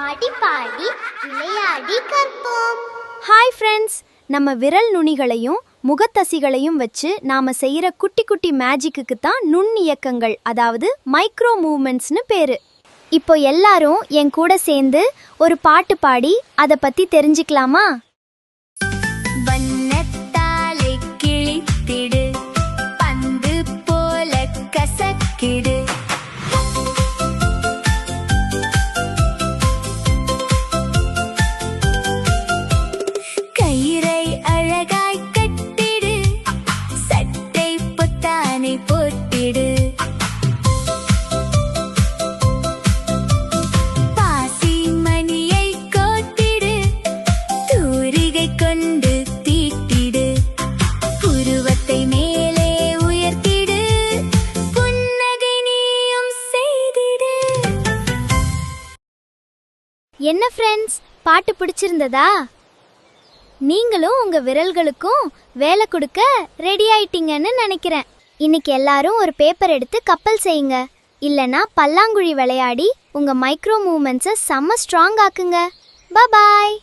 ஆடி பாடி விளையாடி கற்போம். Hi friends, நம்ம விரல் நுனிகளையும் முகத்தசிகளையும் வச்சு நாம செய்யற குட்டி குட்டி மேஜிக்கு தான் நுண்ணியக்கங்கள், அதாவது மைக்ரோ மூவ்மெண்ட்ஸ்னு பேரு. இப்போ எல்லாரும் என் கூட சேர்ந்து ஒரு பாட்டு பாடி அதை பத்தி தெரிஞ்சுக்கலாமா? வண்ணத்தாலே கிழித்திடு, பந்து போல கசக்கிடு, கயிறை அழகாய் கட்டிடு, சட்டை பொத்தானை போட்டிடு, பாசி மணியை கோட்டிடு, தூரிகை கொண்டு தீட்டிடு, புருவத்தை மேலே உயர்த்திடு, புன்னகை நீயும் செய்திடு. என்ன ஃப்ரெண்ட்ஸ், பாட்டு பிடிச்சிருந்ததா? நீங்களும் உங்க விரல்களுக்கும் வேலை கொடுக்க ரெடி ஆயிட்டீங்கன்னு நினைக்கிறேன். இன்னைக்கு எல்லாரும் ஒரு பேப்பர் எடுத்து கப்பல் செய்யுங்க, இல்லனா பல்லாங்குழி விளையாடி உங்க மைக்ரோ மூவ்மெண்ட்ஸை செம்ம ஸ்ட்ராங் ஆக்குங்க. பாய்.